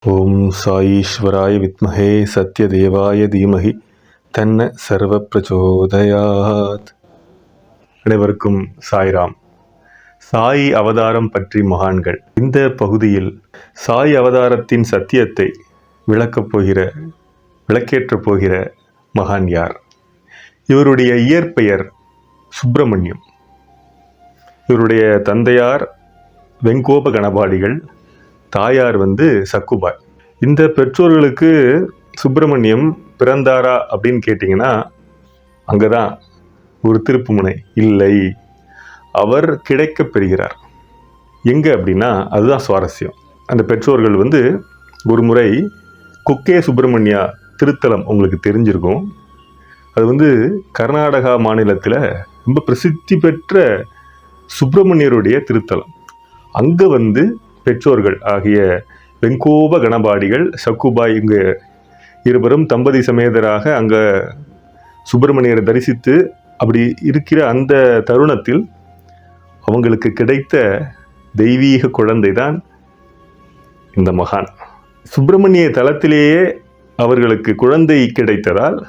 ஓம் சாயீஸ்வராய வித்மஹே சத்யதேவாய தீமஹி தன்ன சர்வ பிரச்சோதயாத். அனைவருக்கும் சாய்ராம். சாய் அவதாரம் பற்றி மகான்கள். இந்த பகுதியில் சாய் அவதாரத்தின் சத்தியத்தை விளக்கேற்றப் போகிற மகான் யார்? இவருடைய இயற்பெயர் சுப்பிரமணியம். இவருடைய தந்தையார் வெங்கோப கணபாடிகள், தாயார் சக்குபாய். இந்த பெற்றோர்களுக்கு சுப்பிரமணியம் பிறந்தாரா அப்படின்னு கேட்டிங்கன்னா அங்கதான் ஒரு திருப்புமுனை. இல்லை, அவர் கிடைக்கப் பெறுகிறார். எங்க அப்படின்னா அதுதான் சுவாரஸ்யம். அந்த பெற்றோர்கள் ஒரு முறை குக்கே சுப்பிரமணியா திருத்தலம் உங்களுக்கு தெரிஞ்சிருக்கும். அது கர்நாடகா மாநிலத்தில் ரொம்ப பிரசித்தி பெற்ற சுப்பிரமணியருடைய திருத்தலம். அங்கே பெற்றோர்கள் ஆகிய வெங்கோப கணபாடிகள், சக்குபாய் இங்க இருவரும் தம்பதி சமேதராக அங்க சுப்பிரமணியரை தரிசித்து அப்படி இருக்கிற அந்த தருணத்தில் அவங்களுக்கு கிடைத்த தெய்வீக குழந்தை தான் இந்த மகான். சுப்பிரமணிய தலத்திலேயே அவர்களுக்கு குழந்தை கிடைத்ததால்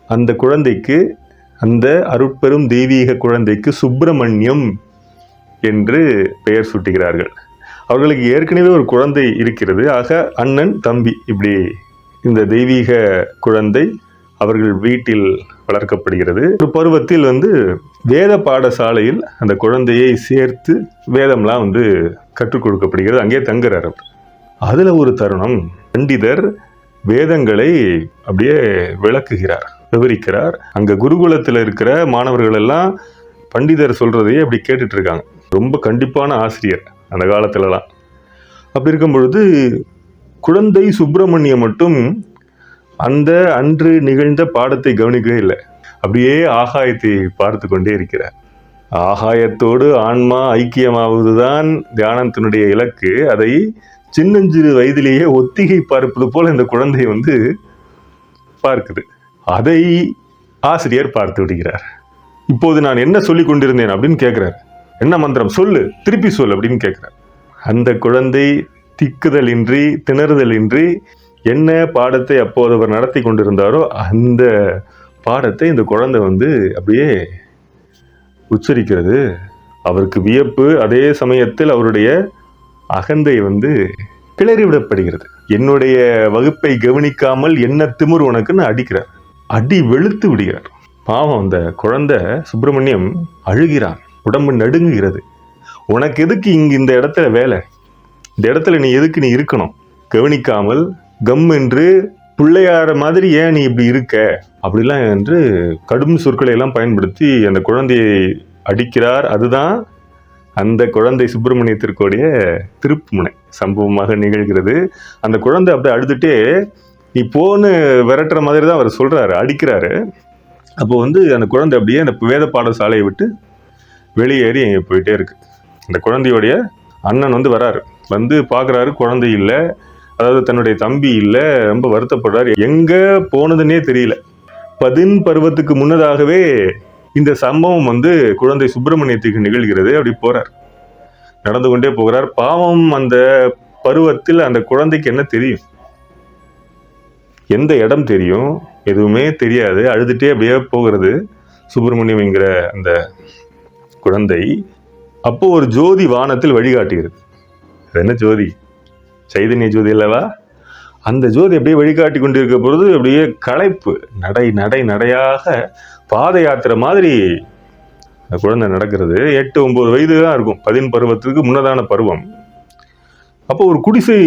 அந்த குழந்தைக்கு, அந்த அருட்பெரும் தெய்வீக குழந்தைக்கு சுப்பிரமணியம் என்று பெயர் சூட்டுகிறார்கள். அவர்களுக்கு ஏற்கனவே ஒரு குழந்தை இருக்கிறது. ஆக அண்ணன் தம்பி, இப்படி இந்த தெய்வீக குழந்தை அவர்கள் வீட்டில் வளர்க்கப்படுகிறது. ஒரு பருவத்தில் வேத பாடசாலையில் அந்த குழந்தையை சேர்த்து வேதம்லாம் கற்றுக் கொடுக்கப்படுகிறது. அங்கே தங்குறார். அதுல ஒரு தருணம், பண்டிதர் வேதங்களை அப்படியே விளக்குகிறார், விவரிக்கிறார். அங்க குருகுலத்தில் இருக்கிற மாணவர்கள் எல்லாம் பண்டிதர் சொல்றதையே அப்படி கேட்டுட்டு இருக்காங்க. ரொம்ப கண்டிப்பான ஆசிரியர் அந்த காலத்துலலாம். அப்படி இருக்கும் பொழுது குழந்தை சுப்பிரமணியம் மட்டும் அந்த அன்று நிகழ்ந்த பாடத்தை கவனிக்கவே இல்லை. அப்படியே ஆகாயத்தை பார்த்து கொண்டே இருக்கிறார். ஆகாயத்தோடு ஆன்மா ஐக்கியமாவதுதான் தியானத்தினுடைய இலக்கு. அதை சின்னஞ்சிறு வயதிலேயே ஒத்திகை பார்ப்பது போல இந்த குழந்தை பார்க்குது. அதை ஆசிரியர் பார்த்து விடுகிறார். இப்போது நான் என்ன சொல்லி கொண்டிருந்தேன் அப்படின்னு கேட்கிறார். என்ன மந்திரம் சொல்லு, திருப்பி சொல் அப்படின்னு கேட்கிறார். அந்த குழந்தை திக்குதலின்றி திணறுதலின்றி என்ன பாடத்தை அப்போது அவர் நடத்தி கொண்டிருந்தாரோ அந்த பாடத்தை இந்த குழந்தை அப்படியே உச்சரிக்கிறது. அவருக்கு வியப்பு. அதே சமயத்தில் அவருடைய அகந்தை கிளறிவிடப்படுகிறது. என்னுடைய வகுப்பை கவனிக்காமல் என்ன திமிர் உனக்குன்னு அடிக்கிறார். அடி வெளுத்து விடுகிறார். பாவம், அந்த குழந்தை சுப்பிரமணியம் அழுகிறான். உடம்பு நடுங்குகிறது. உனக்கு எதுக்கு இந்த இடத்துல வேலை? இந்த இடத்துல நீ எதுக்கு நீ இருக்கணும்? கவனிக்காமல் கம் என்று பிள்ளையார மாதிரி ஏன் நீ இப்படி இருக்க? அப்படிலாம் என்று கடும் சொற்களை எல்லாம் பயன்படுத்தி அந்த குழந்தையை அடிக்கிறார். அதுதான் அந்த குழந்தை சுப்பிரமணியத்திற்குடைய திருப்புமுனை சம்பவமாக நிகழ்கிறது. அந்த குழந்தை அப்படியே அழுதுட்டே நீ போன்னு விரட்டுற மாதிரி தான் அவர் சொல்றாரு, அடிக்கிறாரு. அப்போ அந்த குழந்தை அப்படியே அந்த வேத பாடசாலையை விட்டு வெளியேறி எங்கே போயிட்டே இருக்கு. அந்த குழந்தையோடைய அண்ணன் வராரு. பார்க்குறாரு, குழந்தை இல்லை, அதாவது தன்னுடைய தம்பி இல்லை. ரொம்ப வருத்தப்படுறாரு. எங்க போனதுன்னே தெரியல. 10 பருவத்துக்கு முன்னதாகவே இந்த சம்பவம் குழந்தை சுப்பிரமணியத்துக்கு நிகழ்கிறது. அப்படி போறார், நடந்து கொண்டே போகிறார். பாவம், அந்த பருவத்தில் அந்த குழந்தைக்கு என்ன தெரியும்? எந்த இடம் தெரியும்? எதுவுமே தெரியாது. அழுதுட்டே அப்படியே போகிறது சுப்பிரமணியம் என்கிற அந்த குழந்தை. அப்போ ஒரு ஜோதி வானத்தில் வழிகாட்டுகிறது. அது என்ன ஜோதி? சைதன்ய ஜோதி அல்லவா? அந்த ஜோதி அப்படியே வழிகாட்டி கொண்டிருக்க பொழுது அப்படியே களைப்பு, நடையாக பாத யாத்திரை மாதிரி அந்த குழந்தை நடக்கிறது. 8-9 வயது தான் இருக்கும். 10 பருவத்துக்கு முன்னதான பருவம். அப்போ ஒரு குடிசை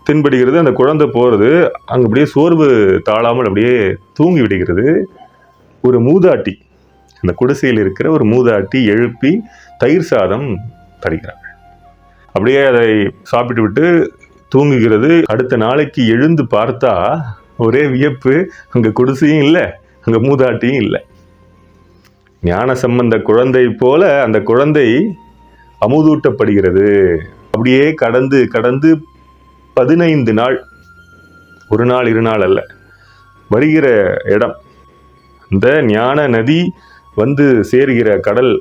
தென்படுகிறது. அந்த குழந்தை போறது, அங்க அப்படியே சோர்வு தாழாமல் அப்படியே தூங்கி விடுகிறது. ஒரு மூதாட்டி, அந்த குடிசையில் இருக்கிற ஒரு மூதாட்டி எழுப்பி தயிர் சாதம் தருகிறார். அப்படியே அதை சாப்பிட்டு விட்டு தூங்குகிறது. அடுத்த நாளைக்கு எழுந்து பார்த்தா ஒரே வியப்பு, அங்க குடிசையும் இல்லை, அங்க மூதாட்டியும் இல்லை. ஞான சம்பந்த குழந்தை போல அந்த குழந்தை அமுதூட்டப்படுகிறது. அப்படியே கடந்து 15 நாள், ஒரு நாள் 2 நாள் அல்ல, வருகிற இடம் அந்த ஞான நதி சேருகிற கடல்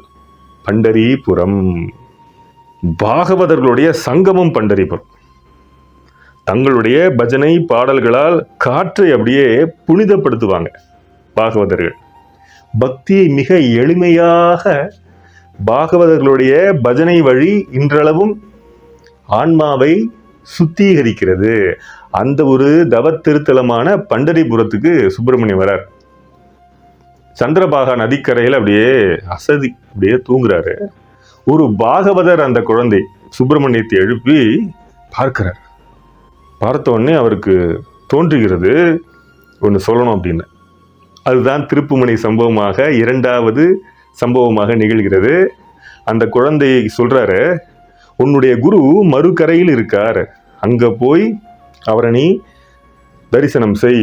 பண்டரிபுரம். பாகவதர்களுடைய சங்கமம் பண்டரிபுரம். தங்களுடைய பஜனை பாடல்களால் காற்றை அப்படியே புனிதப்படுத்துவாங்க பாகவதர்கள். பக்தியை மிக எளிமையாக பாகவதர்களுடைய பஜனை வழி இன்றளவும் ஆன்மாவை சுத்திகரிக்கிறது. அந்த ஒரு தவத்திருத்தலமான பண்டரிபுரத்துக்கு சுப்பிரமணியம் வரார். சந்திரபாகா நதிக்கரையில் அப்படியே அசதி அப்படியே தூங்குறாரு. ஒரு பாகவதர் அந்த குழந்தை சுப்பிரமணியத்தை எழுப்பி பார்க்கிறார். பார்த்த உடனே அவருக்கு தோன்றுகிறது ஒன்று சொல்லணும் அப்படின்னு. அதுதான் திருப்புமணி சம்பவமாக 2வது சம்பவமாக நிகழ்கிறது. அந்த குழந்தையை சொல்றாரு, உன்னுடைய குரு மறுகரையில் இருக்கார், அங்க போய் அவரை நீ தரிசனம் செய்,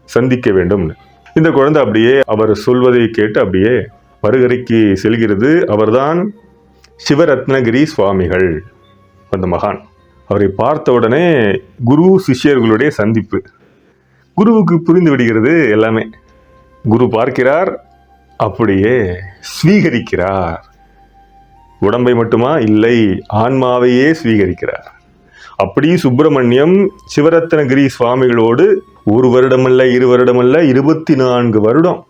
சந்திக்க வேண்டும். இந்த குழந்தை அப்படியே அவர் சொல்வதை கேட்டு அப்படியே மறுகரைக்கு செல்கிறது. அவர்தான் சிவரத்னகிரி சுவாமிகள், அந்த மகான். அவரை பார்த்த உடனே குரு சிஷ்யர்களுடைய சந்திப்பு. குருவுக்கு புரிந்து விடுகிறது எல்லாமே. குரு பார்க்கிறார், அப்படியே ஸ்வீகரிக்கிறார். உடம்பை மட்டுமா? இல்லை, ஆன்மாவையே ஸ்வீகரிக்கிறார். அப்படி சுப்பிரமணியம் சிவரத்னகிரி சுவாமிகளோடு 1 வருடமல்ல 2 வருடமல்ல 24 வருடம்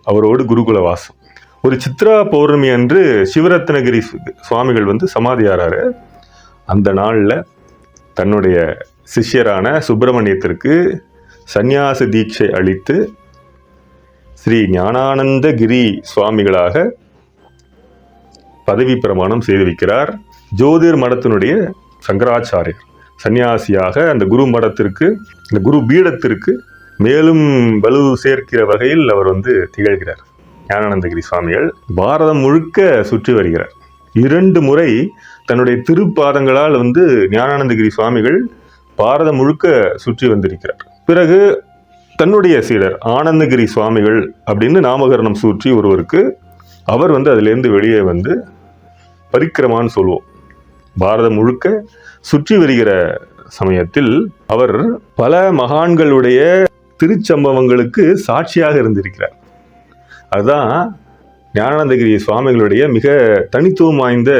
அவரோடு குருகுல வாசம். ஒரு சித்ரா பௌர்ணமி அன்று சிவரத்னகிரி சுவாமிகள் சமாதியாராரு. அந்த நாளில் தன்னுடைய சிஷ்யரான சுப்பிரமணியத்திற்கு சந்நியாச தீட்சை அளித்து ஸ்ரீ ஞானானந்தகிரி சுவாமிகளாக பதவி பிரமாணம் செய்து வைக்கிறார். ஜோதிர் மடத்தினுடைய சங்கராச்சாரியர் சன்னியாசியாக அந்த குரு மடத்திற்கு, இந்த குரு பீடத்திற்கு மேலும் வலு சேர்க்கிற வகையில் அவர் திகழ்கிறார். ஞானானந்தகிரி சுவாமிகள் பாரதம் முழுக்க சுற்றி வருகிறார். 2 முறை தன்னுடைய திருப்பாதங்களால் ஞானானந்தகிரி சுவாமிகள் பாரதம் முழுக்க சுற்றி வந்திருக்கிறார். பிறகு தன்னுடைய சீடர் ஆனந்தகிரி சுவாமிகள் அப்படின்னு நாமகரணம் சூற்றி ஒருவருக்கு, அவர் அதிலிருந்து வெளியே பரிக்கிரமான்னு சொல்லுவோம். பாரதம் முழுக்க சுற்றி வருகிற சமயத்தில் அவர் பல மகான்களுடைய திருச்சம்பவங்களுக்கு சாட்சியாக இருந்திருக்கிறார். அதுதான் ஞானானந்தகிரி சுவாமிகளுடைய மிக தனித்துவம் வாய்ந்த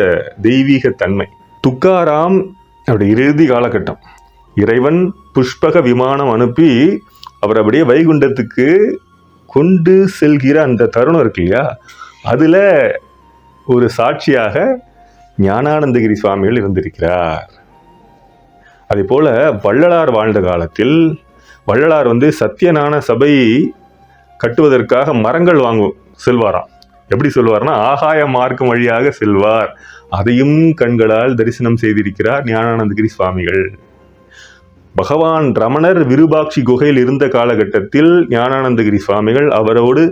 தெய்வீக தன்மை. துக்காராம் அப்படி இறுதி காலகட்டம் இறைவன் புஷ்பக விமானம் அனுப்பி அவர் அப்படியே வைகுண்டத்துக்கு கொண்டு செல்கிற அந்த தருணம் இருக்கு இல்லையா, அதுல ஒரு சாட்சியாக ஞானானந்தகிரி சுவாமிகள் இருந்திருக்கிறார். அதே போல வள்ளலார் வாழ்ந்த காலத்தில் வள்ளலார் சத்தியஞான சபை கட்டுவதற்காக மரங்கள் செல்வாராம். எப்படி சொல்வார்னா, ஆகாய மார்க்கம் வழியாக செல்வார். அதையும் கண்களால் தரிசனம் செய்திருக்கிறார் ஞானானந்தகிரி சுவாமிகள். பகவான் ரமணர் விருபாட்சி குகையில் இருந்த காலகட்டத்தில் ஞானானந்தகிரி சுவாமிகள் அவரோடு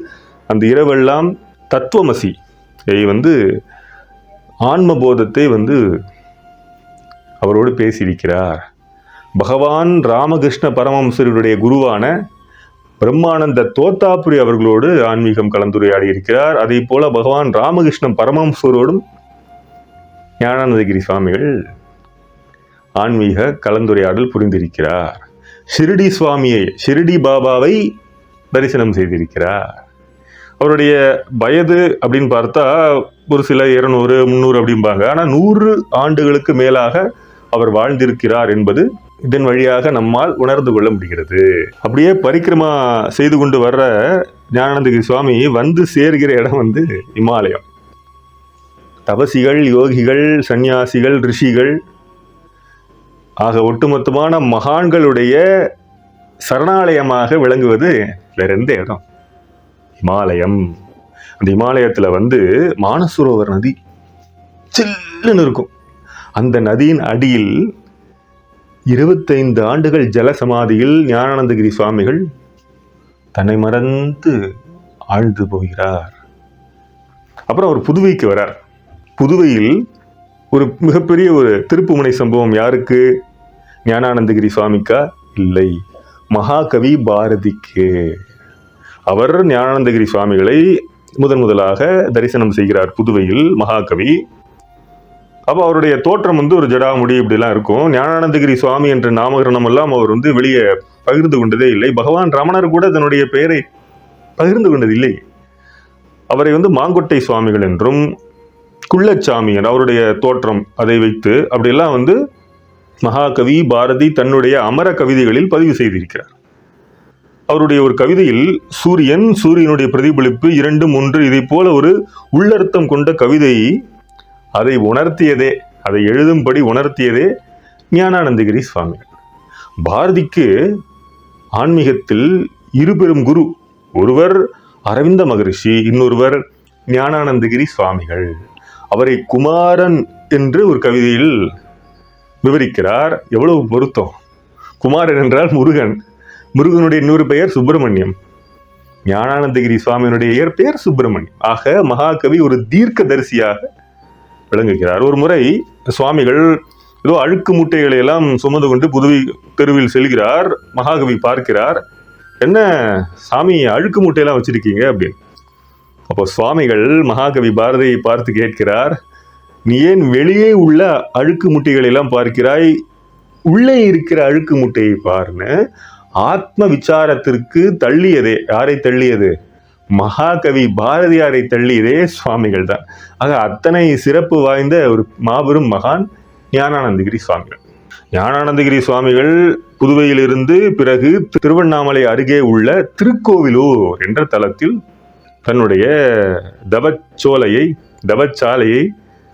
அந்த இரவெல்லாம் தத்துவமசி ஆன்மபோதத்தை அவரோடு பேசியிருக்கிறார். பகவான் ராமகிருஷ்ண பரமஹம்சருடைய குருவான பிரம்மானந்த தோத்தாபுரி அவர்களோடு ஆன்மீகம் கலந்துரையாடி இருக்கிறார். அதே போல பகவான் ராமகிருஷ்ண பரமஹம்சரோடும் ஞானானந்தகிரி சுவாமிகள் ஆன்மீக கலந்துரையாடல் புரிந்திருக்கிறார். ஷிரடி சுவாமியை, ஷிரடி பாபாவை தரிசனம் செய்திருக்கிறார். அவருடைய வயது அப்படின்னு பார்த்தா ஒரு சில 200 300 அப்படிம்பாங்க. ஆனால் 100 ஆண்டுகளுக்கு மேலாக அவர் வாழ்ந்திருக்கிறார் என்பது இதன் வழியாக நம்மால் உணர்ந்து கொள்ள முடிகிறது. அப்படியே பரிக்கிரமா செய்து கொண்டு வர்ற ஞானானந்தகிரி சுவாமி சேர்கிற இடம் இமாலயம். தபசிகள், யோகிகள், சந்நியாசிகள், ரிஷிகள் ஆக ஒட்டுமொத்தமான மகான்களுடைய சரணாலயமாக விளங்குவது வேற எந்த இடம்? இமாலயம். அந்த இமாலயத்தில் மானசரோவர் நதி சில்லுன்னு இருக்கும். அந்த நதியின் அடியில் 25 ஆண்டுகள் ஜலசமாதியில் ஞானானந்தகிரி சுவாமிகள் தன்னை மறந்து ஆழ்ந்து போகிறார். அப்புறம் அவர் புதுவைக்கு வரார். புதுவையில் ஒரு மிகப்பெரிய ஒரு திருப்புமுனை சம்பவம். யாருக்கு? ஞானானந்தகிரி சுவாமிக்கா? இல்லை, மகாகவி பாரதிக்கு. அவர் ஞானானந்தகிரி சுவாமிகளை முதலாக தரிசனம் செய்கிறார் புதுவையில், மகாகவி. அப்போ அவருடைய தோற்றம் ஒரு ஜடாமுடி இப்படிலாம் இருக்கும். ஞானானந்தகிரி சுவாமி என்ற நாமகரணம் எல்லாம் அவர் வெளியே பகிர்ந்து கொண்டதே இல்லை. பகவான் ரமணர் கூட தன்னுடைய பெயரை பகிர்ந்து கொண்டதில்லை. அவரை மாங்கொட்டை சுவாமிகள் என்றும் குள்ளச்சாமி அவருடைய தோற்றம் அதை வைத்து அப்படியெல்லாம் மகாகவி பாரதி தன்னுடைய அமர கவிதைகளில் பதிவு செய்திருக்கிறார். அவருடைய ஒரு கவிதையில் சூரியனுடைய பிரதிபலிப்பு, இரண்டும் ஒன்று, இதை போல ஒரு உள்ளர்த்தம் கொண்ட கவிதை அதை உணர்த்தியதே, அதை எழுதும்படி உணர்த்தியதே ஞானானந்தகிரி சுவாமிகள். பாரதிக்கு ஆன்மீகத்தில் இருபெரும் குரு, ஒருவர் அரவிந்த மகரிஷி, இன்னொருவர் ஞானானந்தகிரி சுவாமிகள். அவரை குமாரன் என்று ஒரு கவிதையில் விவரிக்கிறார். எவ்வளவு பொருத்தம்! குமாரன் என்றால் முருகன், முருகனுடைய இன்னொரு பெயர் சுப்பிரமணியம், ஞானானந்தகிரி சுவாமியினுடைய இயற்பெயர் சுப்பிரமணியம். ஆக மகாகவி ஒரு தீர்க்க தரிசியாக விளங்குகிறார். ஒரு முறை சுவாமிகள் ஏதோ அழுக்கு மூட்டைகளை எல்லாம் சுமந்து கொண்டு புதுவை தெருவில் செல்கிறார். மகாகவி பார்க்கிறார், என்ன சாமி அழுக்கு மூட்டையெல்லாம் வச்சிருக்கீங்க அப்படின்னு. அப்போ சுவாமிகள் மகாகவி பாரதியை பார்த்து கேட்கிறார், நீ ஏன் வெளியே உள்ள அழுக்கு மூட்டைகளை எல்லாம் பார்க்கிறாய், உள்ளே இருக்கிற அழுக்கு மூட்டையை பாருன்னு ஆத்ம விசாரத்திற்கு தள்ளியதே. யாரை தள்ளியது? மகாகவி பாரதியாரை தள்ளியதே சுவாமிகள் தான். ஆக அத்தனை சிறப்பு வாய்ந்த ஒரு மாபெரும் மகான் ஞானானந்தகிரி சுவாமிகள். ஞானானந்தகிரி சுவாமிகள் புதுவையிலிருந்து பிறகு திருவண்ணாமலை அருகே உள்ள திருக்கோவிலூர் என்ற தலத்தில் தன்னுடைய தவச்சாலையை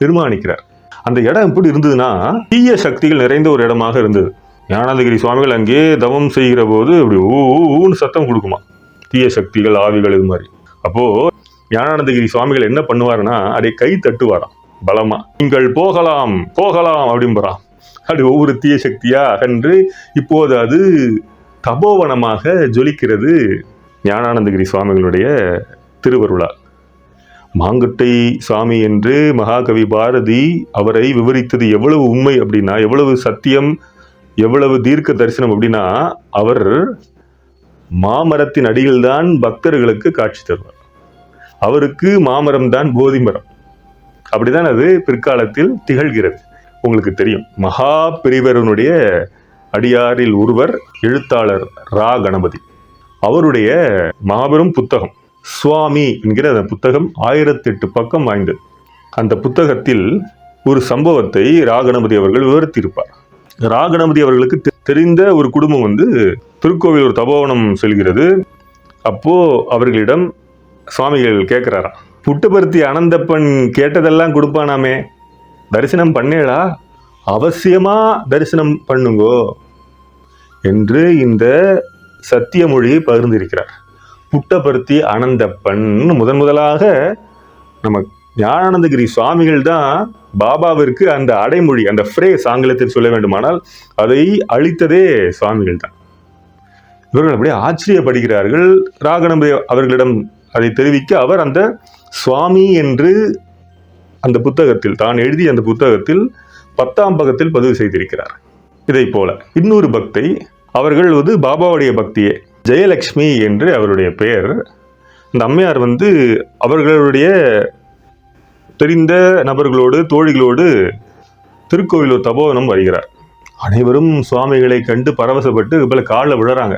நிர்மாணிக்கிறார். அந்த இடம் எப்படி இருந்ததுன்னா, தீய சக்திகள் நிறைந்த ஒரு இடமாக இருந்தது. ஞானானந்தகிரி சுவாமிகள் அங்கே தவம் செய்கிற போது அப்படி ஊன்னு சத்தம் கொடுக்குமா, தீய சக்திகள், ஆவிகள், இது மாதிரி. அப்போ ஞானானந்தகிரி சுவாமிகள் என்ன பண்ணுவாருன்னா, அதை கை தட்டுவாராம் பலமா, நீங்கள் போகலாம் போகலாம் அப்படின்றான். அப்படி ஒவ்வொரு தீய சக்தியா அகன்று இப்போது அது தபோவனமாக ஜொலிக்கிறது ஞானானந்தகிரி சுவாமிகளுடைய திருவருளால். மாங்குட்டை சாமி என்று மகாகவி பாரதி அவரை விவரித்தது எவ்வளவு உண்மை அப்படின்னா, எவ்வளவு சத்தியம், எவ்வளவு தீர்க்க தரிசனம் அப்படின்னா, அவர் மாமரத்தின் அடியில்தான் பக்தர்களுக்கு காட்சி தருவார். அவருக்கு மாமரம் தான் போதி மரம். அப்படிதான் அது பிற்காலத்தில் திகழ்கிறது. உங்களுக்கு தெரியும், மகா பெரியவருடைய அடியாரில் ஒருவர் எழுத்தாளர் ரா கணபதி. அவருடைய மாபெரும் புத்தகம் சுவாமி என்கிற அந்த புத்தகம் 1008 பக்கம் வாய்ந்தது. அந்த புத்தகத்தில் ஒரு சம்பவத்தை ரா கணபதி அவர்கள் விவரித்திருப்பார். ரா கணபதி அவர்களுக்கு தெரிந்த ஒரு குடும்பம் திருக்கோவில் ஒரு தபோவனம் செல்கிறது. அப்போ அவர்களிடம் சுவாமிகள் கேட்கிறாராம், புட்டபர்த்தி அனந்தப்பன் கேட்டதெல்லாம் கொடுப்பானாமே, தரிசனம் பண்ணேடா, அவசியமா தரிசனம் பண்ணுங்கோ என்று இந்த சத்திய மொழியை பகிர்ந்திருக்கிறார். புட்டபர்த்தி அனந்தப்பன் முதலாக நம்ம ஞானானந்தகிரி சுவாமிகள் தான் பாபாவிற்கு அந்த அடைமொழி, அந்த ஃப்ரேஸ் ஆங்கிலத்தில் சொல்ல வேண்டுமானால் அதை அளித்ததே சுவாமிகள் தான். இவர்கள் அப்படியே ஆச்சரியப்படுகிறார்கள். ராகணபதி அவர்களிடம் அதை தெரிவிக்க அவர் அந்த சுவாமி என்று அந்த புத்தகத்தில், தான் எழுதிய அந்த புத்தகத்தில் 10ஆம் பக்கத்தில் பதிவு செய்திருக்கிறார். இதை போல இன்னொரு பக்தை, அவர்கள் பாபாவுடைய பக்தியே, ஜெயலட்சுமி என்று அவருடைய பெயர். இந்த அம்மையார் அவர்களுடைய தெரிந்த நபர்களோடு, தோழிகளோடு திருக்கோவிலூர் தபோவனம் வருகிறார். அனைவரும் சுவாமிகளை கண்டு பரவசப்பட்டு போல காலில் விழுறாங்க.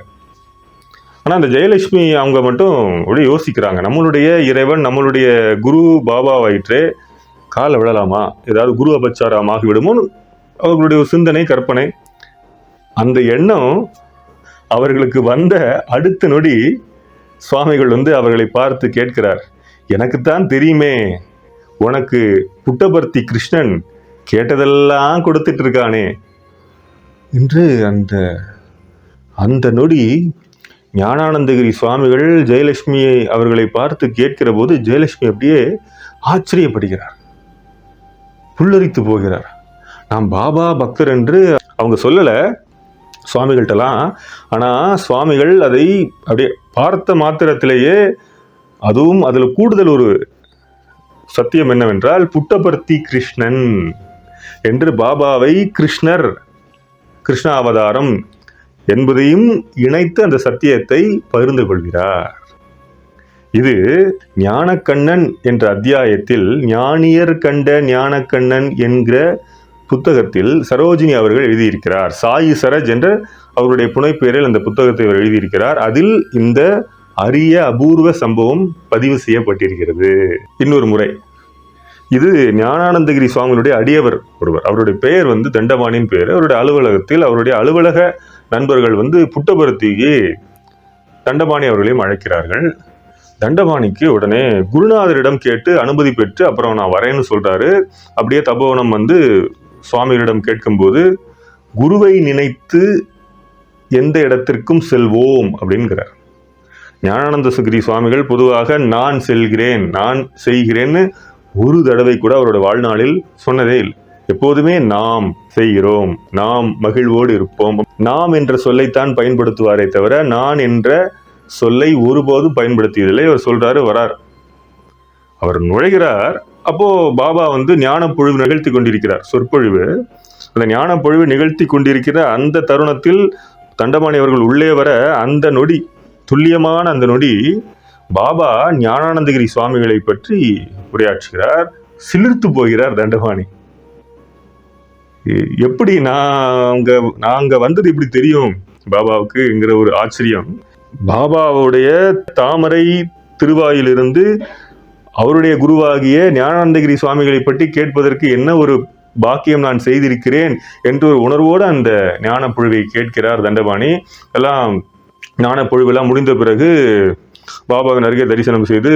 ஆனால் அந்த ஜெயலட்சுமி அவங்க மட்டும் அப்படியே யோசிக்கிறாங்க, நம்மளுடைய இறைவன், நம்மளுடைய குரு பாபாவாயிற்றே, காலில் விழலாமா, ஏதாவது குரு அபச்சாரமாகி விடுமோன்னு அவர்களுடைய ஒரு சிந்தனை, கற்பனை. அந்த எண்ணம் அவர்களுக்கு வந்த அடுத்த நொடி சுவாமிகள் அவர்களை பார்த்து கேட்கிறார், எனக்குத்தான் தெரியுமே, உனக்கு புட்டபர்த்தி கிருஷ்ணன் கேட்டதெல்லாம் கொடுத்துட்டு இருக்கானே என்று. அந்த நொடி ஞானானந்தகிரி சுவாமிகள் ஜெயலட்சுமியை அவர்களை பார்த்து கேட்கிற போது ஜெயலட்சுமி அப்படியே ஆச்சரியப்படுகிறார், புல்லரித்து போகிறார். நாம் பாபா பக்தர் என்று அவங்க சொல்லலை சுவாமிகள்கிட்டலாம். ஆனால் சுவாமிகள் அதை அப்படியே பார்த்த மாத்திரத்திலேயே, அதுவும் அதில் கூடுதல் ஒரு சத்தியம் என்னவென்றால், புட்டபர்த்தி கிருஷ்ணன் என்று பாபாவை கிருஷ்ணர், கிருஷ்ண அவதாரம் என்பதையும் இணைத்து அந்த சத்தியத்தை பகிர்ந்து கொள்கிறார். இது ஞானக்கண்ணன் என்ற அத்தியாயத்தில், ஞானியர் கண்ட ஞானக்கண்ணன் என்கிற புத்தகத்தில் சரோஜினி அவர்கள் எழுதியிருக்கிறார். சாயி சரஜ் என்ற அவருடைய புனைப்பெயரில் அந்த புத்தகத்தை அவர் எழுதியிருக்கிறார். அதில் இந்த அரிய அபூர்வ சம்பவம் பதிவு செய்யப்பட்டிருக்கிறது. இன்னொரு முறை இது ஞானானந்தகிரி சுவாமிகளுடைய அடியவர் ஒருவர். அவருடைய பெயர் வந்து தண்டபாணியின் பெயர். அவருடைய அலுவலகத்தில் அவருடைய அலுவலக நண்பர்கள் வந்து புட்டபர்த்திக்கு தண்டபாணி அவர்களையும் அழைக்கிறார்கள். தண்டபாணிக்கு உடனே குருநாதரிடம் கேட்டு அனுமதி பெற்று அப்புறம் நான் வரேன்னு சொல்றாரு. அப்படியே தபோவனம் வந்து சுவாமிகளிடம் கேட்கும்போது குருவை நினைத்து எந்த இடத்திற்கும் செல்வோம் அப்படின்கிறார். ஞானானந்தகிரி சுவாமிகள் பொதுவாக நான் செல்கிறேன், நான் செய்கிறேன்னு ஒரு தடவை கூட அவரோட வாழ்நாளில் சொன்னதே இல்லை. எப்போதுமே நாம் செய்கிறோம், நாம் மகிழ்வோடு இருப்போம், நாம் என்ற சொல்லைத்தான் பயன்படுத்துவாரே தவிர நான் என்ற சொல்லை ஒருபோதும் பயன்படுத்தியதில்லை. அவர் சொல்றாரு, வரார், அவர் நுழைகிறார். அப்போ பாபா வந்து ஞானப்பொழிவு நிகழ்த்தி கொண்டிருக்கிறார், சொற்பொழிவு. அந்த ஞானப்பொழிவு நிகழ்த்தி கொண்டிருக்கிற அந்த தருணத்தில் தண்டபாணி அவர்கள் உள்ளே வர அந்த நொடி, துல்லியமான அந்த நொடி பாபா ஞானானந்தகிரி சுவாமிகளை பற்றி உரையாற்றுகிறார். சிலிர்த்து போகிறார் தண்டபாணி. எப்படி நாங்க வந்தது இப்படி தெரியும் பாபாவுக்குங்கிற ஒரு ஆச்சரியம். பாபாவுடைய தாமரை திருவாயிலிருந்து அவருடைய குருவாகிய ஞானானந்தகிரி சுவாமிகளை பற்றி கேட்பதற்கு என்ன ஒரு பாக்கியம் நான் செய்திருக்கிறேன் என்ற ஒரு உணர்வோடு அந்த ஞானப்பொழிவை கேட்கிறார் தண்டபாணி. எல்லாம் ஞானப்பொழிவெல்லாம் முடிந்த பிறகு பாபாவின் அருகே தரிசனம் செய்து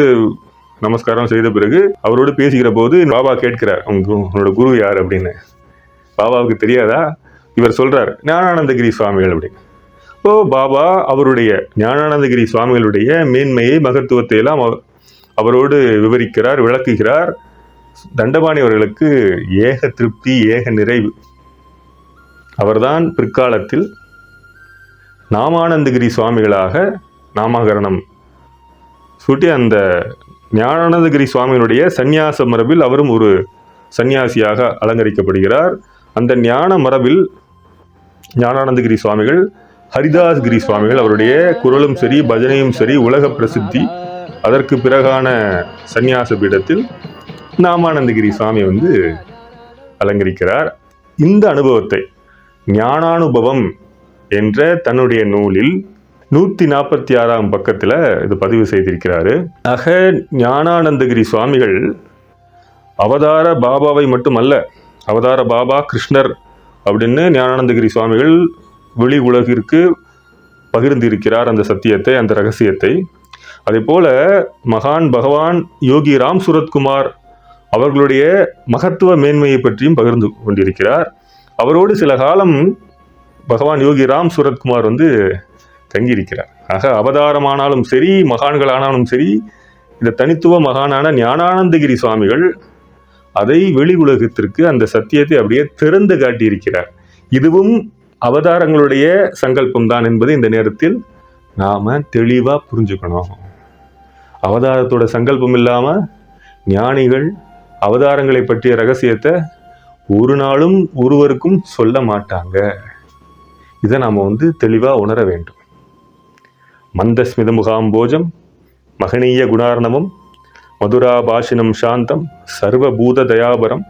நமஸ்காரம் செய்த பிறகு அவரோடு பேசுகிற போது பாபா கேட்கிறார், உங்களோட குரு யார் அப்படின்னு. பாபாவுக்கு தெரியாதா? இவர் சொல்றார், ஞானானந்தகிரி சுவாமிகள் அப்படின்னு. இப்போ பாபா அவருடைய ஞானானந்தகிரி சுவாமிகளுடைய மேன்மையை, மகத்துவத்தை எல்லாம் அவரோடு விவரிக்கிறார், விளக்குகிறார். தண்டபாணி அவர்களுக்கு ஏக திருப்தி, ஏக நிறைவு. அவர்தான் பிற்காலத்தில் நாமானந்தகிரி சுவாமிகளாக நாமகரணம் சூட்டி அந்த ஞானானந்தகிரி சுவாமிகளுடைய சந்நியாச மரபில் அவரும் ஒரு சந்நியாசியாக அலங்கரிக்கப்படுகிறார். அந்த ஞான மரபில் ஞானானந்தகிரி சுவாமிகள், ஹரிதாஸ்கிரி சுவாமிகள், அவருடைய குரலும் சரி, பஜனையும் சரி உலக பிரசித்தி. அதற்கு பிறகான சந்நியாச பீடத்தில் நாமானந்தகிரி சுவாமி வந்து அலங்கரிக்கிறார். இந்த அனுபவத்தை ஞானானுபவம் என்ற தன்னுடைய நூலில் 146ஆம் பக்கத்தில் இது பதிவு செய்திருக்கிறாரு. ஆக ஞானானந்தகிரி சுவாமிகள் அவதார பாபாவை மட்டுமல்ல, அவதார பாபா கிருஷ்ணர் அப்படின்னு ஞானானந்தகிரி சுவாமிகள் வெளி உலகிற்கு பகிர்ந்திருக்கிறார் அந்த சத்தியத்தை, அந்த ரகசியத்தை. அதே போல மகான் பகவான் யோகி ராம் சூரத்குமார் அவர்களுடைய மகத்துவ மேன்மையை பற்றியும் பகிர்ந்து கொண்டிருக்கிறார். அவரோடு சில காலம் பகவான் யோகி ராம் சூரத்குமார் வந்து தங்கியிருக்கிறார். ஆக அவதாரமானாலும் சரி, மகான்களானாலும் சரி, இந்த தனித்துவ மகானான ஞானானந்தகிரி சுவாமிகள் அதை வெளி உலகத்திற்கு அந்த சத்தியத்தை அப்படியே திறந்து காட்டியிருக்கிறார். இதுவும் அவதாரங்களுடைய சங்கல்பம் தான் என்பதை இந்த நேரத்தில் நாம தெளிவா புரிஞ்சுக்கணும். அவதாரத்தோட சங்கல்பம் இல்லாம ஞானிகள் அவதாரங்களை பற்றிய ரகசியத்தை ஒரு நாளும் ஒருவருக்கும் சொல்ல மாட்டாங்க. இதை நாம வந்து தெளிவா உணர வேண்டும். மந்தஸ்மித முகாம்போஜம் மகனீய குணார்ணவம் மதுராபாஷினம் சாந்தம் சர்வபூத தயாபரம்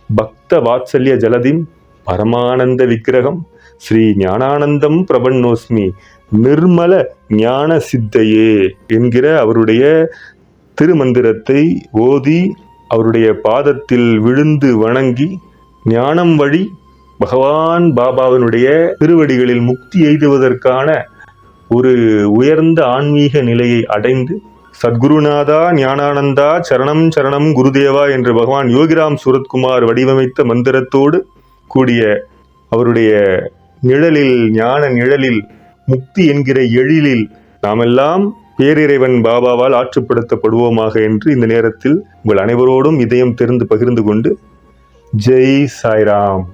பக்த வாத்சல்ய ஜலதிம் பரமானந்த விக்கிரகம் ஸ்ரீ ஞானானந்தம் பிரபன்னோஸ்மி நிர்மல ஞான சித்தையே என்கிற அவருடைய திருமந்திரத்தை ஓதி அவருடைய பாதத்தில் விழுந்து வணங்கி ஞானம் வழி பகவான் பாபாவினுடைய திருவடிகளில் முக்தி எய்துவதற்கான ஒரு உயர்ந்த ஆன்மீக நிலையை அடைந்து சத்குருநாதா ஞானானந்தா சரணம் சரணம் குருதேவா என்று பகவான் யோகிராம் சூரத்குமார் வடிவமைத்த மந்திரத்தோடு கூடிய அவருடைய நிழலில், ஞான நிழலில், முக்தி என்கிற எழிலில் நாமெல்லாம் பேரிறைவன் பாபாவால் ஆற்றுப்படுத்தப்படுவோமாக என்று இந்த நேரத்தில் உங்கள் அனைவரோடும் இதயம் தெரிந்து பகிர்ந்து கொண்டு ஜெய் சாய்ராம்.